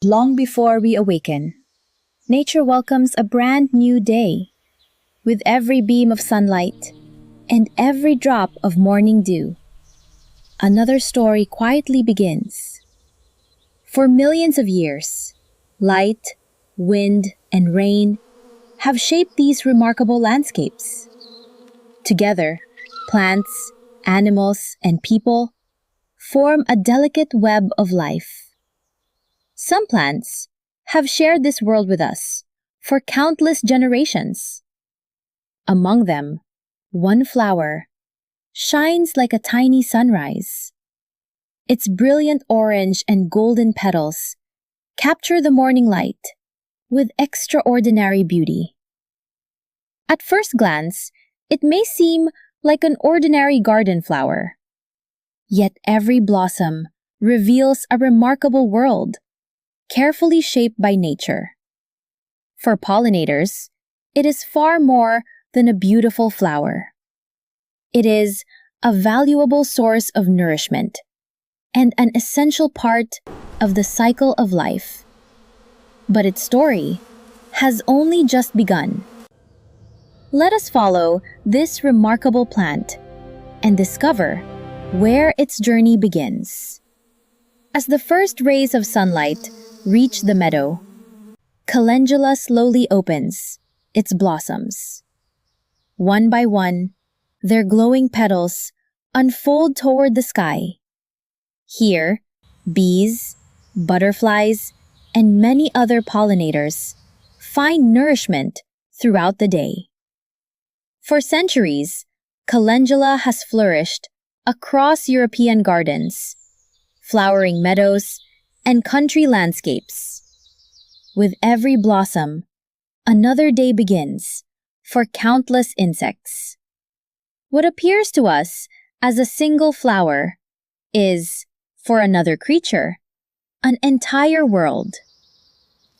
Long before we awaken, nature welcomes a brand new day. With every beam of sunlight and every drop of morning dew, another story quietly begins. For millions of years, light, wind, and rain have shaped these remarkable landscapes. Together, plants, animals, and people form a delicate web of life. Some plants have shared this world with us for countless generations. Among them, one flower shines like a tiny sunrise. Its brilliant orange and golden petals capture the morning light with extraordinary beauty. At first glance, it may seem like an ordinary garden flower. Yet every blossom reveals a remarkable world, carefully shaped by nature. For pollinators, it is far more than a beautiful flower. It is a valuable source of nourishment and an essential part of the cycle of life. But its story has only just begun. Let us follow this remarkable plant and discover where its journey begins. As the first rays of sunlight reach the meadow, Calendula slowly opens its blossoms. One by one, their glowing petals unfold toward the sky. Here, bees, butterflies, and many other pollinators find nourishment throughout the day. For centuries, Calendula has flourished across European gardens, flowering meadows, and country landscapes. With every blossom, another day begins for countless insects. What appears to us as a single flower is, for another creature, an entire world.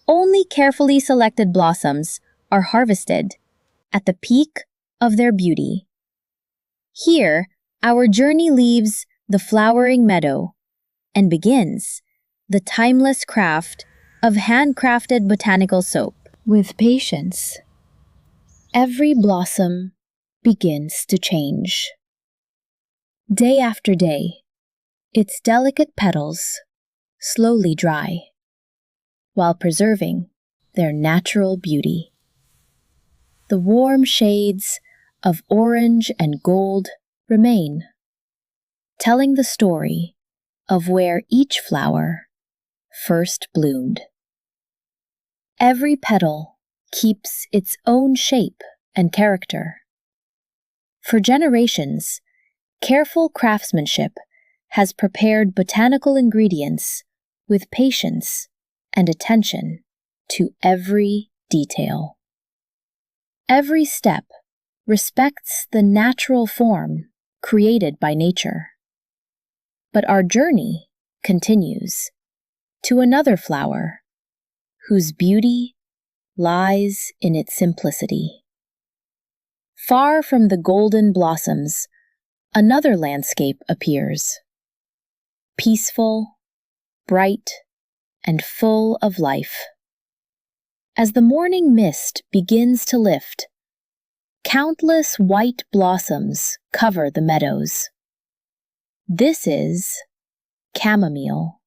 Only carefully selected blossoms are harvested at the peak of their beauty. Here, our journey leaves the flowering meadow and begins the timeless craft of handcrafted botanical soap. With patience, every blossom begins to change. Day after day, its delicate petals slowly dry, while preserving their natural beauty. The warm shades of orange and gold remain, telling the story of where each flower first bloomed. Every petal keeps its own shape and character. For generations, careful craftsmanship has prepared botanical ingredients with patience and attention to every detail. Every step respects the natural form created by nature. But our journey continues to another flower whose beauty lies in its simplicity. Far from the golden blossoms, another landscape appears. Peaceful, bright, and full of life. As the morning mist begins to lift, countless white blossoms cover the meadows. This is chamomile,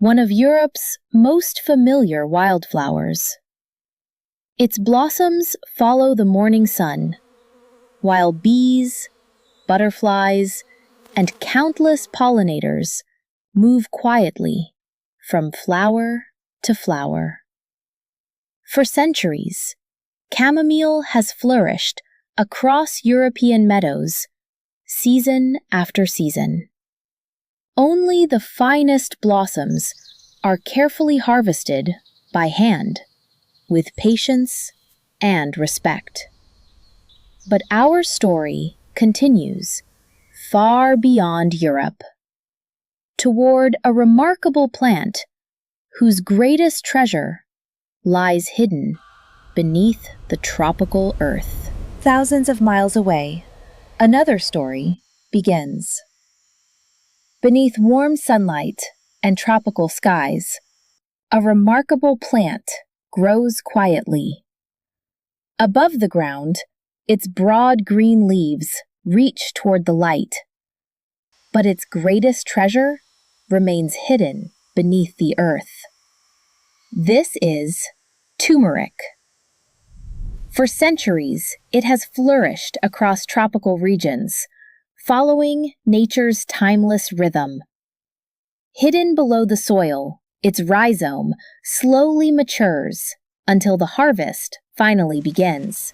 one of Europe's most familiar wildflowers. Its blossoms follow the morning sun, while bees, butterflies, and countless pollinators move quietly from flower to flower. For centuries, chamomile has flourished across European meadows, season after season. Only the finest blossoms are carefully harvested by hand, with patience and respect. But our story continues far beyond Europe, toward a remarkable plant whose greatest treasure lies hidden beneath the tropical earth. Thousands of miles away, another story begins. Beneath warm sunlight and tropical skies, A remarkable plant grows quietly. Above the ground, its broad green leaves reach toward the light. But its greatest treasure remains hidden beneath the earth. This is turmeric. For centuries, it has flourished across tropical regions, following nature's timeless rhythm. Hidden below the soil, its rhizome slowly matures until the harvest finally begins.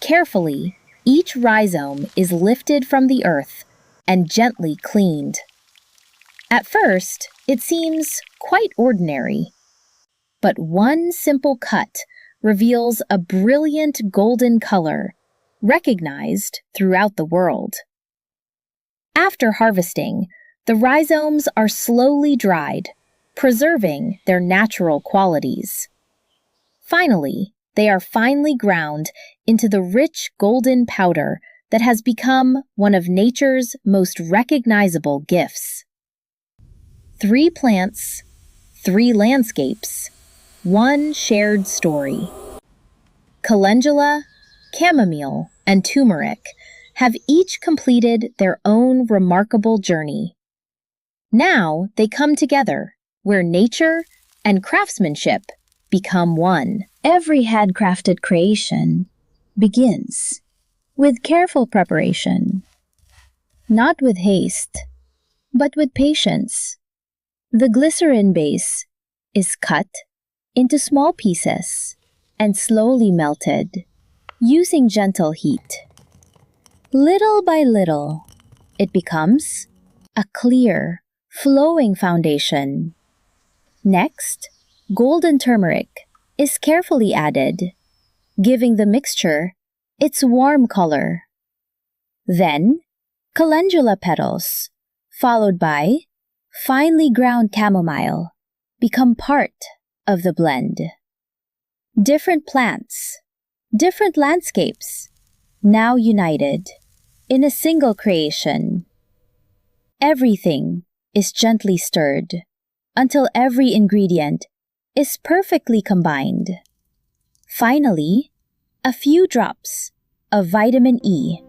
Carefully, each rhizome is lifted from the earth and gently cleaned. At first, it seems quite ordinary, but one simple cut reveals a brilliant golden color recognized throughout the world. After harvesting, the rhizomes are slowly dried, preserving their natural qualities. Finally, they are finely ground into the rich golden powder that has become one of nature's most recognizable gifts. 3 plants, 3 landscapes, 1 shared story. Calendula, chamomile, and turmeric have each completed their own remarkable journey. Now they come together, where nature and craftsmanship become one. Every handcrafted creation begins with careful preparation, not with haste, but with patience. The glycerin base is cut into small pieces and slowly melted using gentle heat. Little by little, it becomes a clear, flowing foundation. Next, golden turmeric is carefully added, giving the mixture its warm color. Then, calendula petals, followed by finely ground chamomile, become part of the blend. Different plants, different landscapes, now united in a single creation. Everything is gently stirred until every ingredient is perfectly combined. Finally, a few drops of vitamin E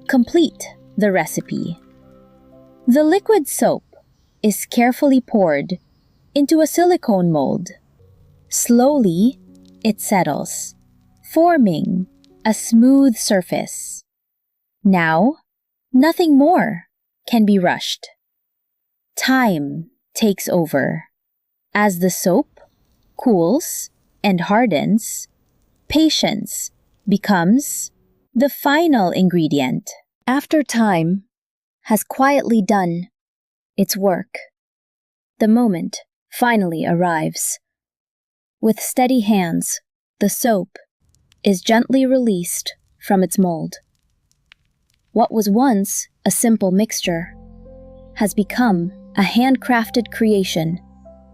complete the recipe. The liquid soap is carefully poured into a silicone mold. Slowly, it settles, forming a smooth surface. Now, nothing more can be rushed. Time takes over. As the soap cools and hardens, patience becomes the final ingredient. After time has quietly done its work, the moment finally arrives. With steady hands, the soap is gently released from its mold. What was once a simple mixture has become a handcrafted creation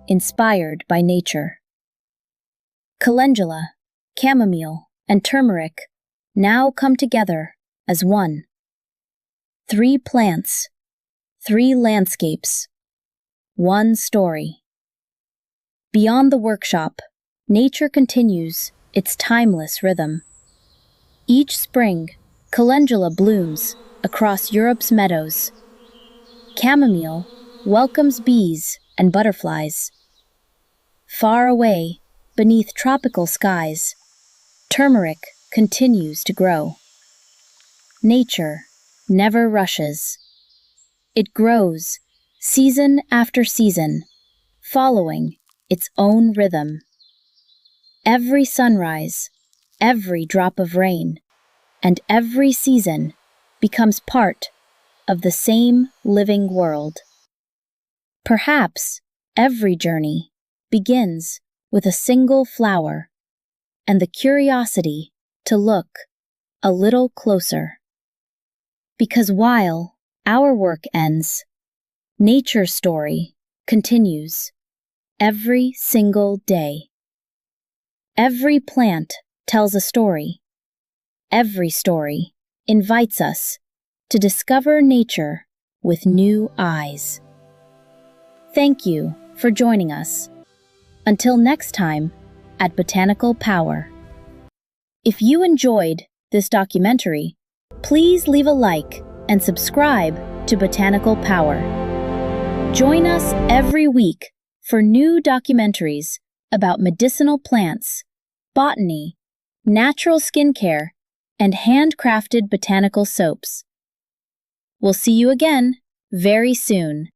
inspired by nature. Calendula, chamomile, and turmeric now come together as one. 3 plants, 3 landscapes, 1 story. Beyond the workshop, nature continues its timeless rhythm. Each spring, calendula blooms across Europe's meadows. Chamomile welcomes bees and butterflies. Far away, beneath tropical skies, turmeric continues to grow. Nature never rushes. It grows, season after season, following its own rhythm. Every sunrise, every drop of rain, and every season becomes part of the same living world. Perhaps every journey begins with a single flower and the curiosity to look a little closer. Because while our work ends, nature's story continues every single day. Every plant tells a story. Every story invites us to discover nature with new eyes. Thank you for joining us. Until next time, at Botanical Power. If you enjoyed this documentary, please leave a like and subscribe to Botanical Power. Join us every week for new documentaries about medicinal plants, botany, natural skincare, and handcrafted botanical soaps. We'll see you again very soon.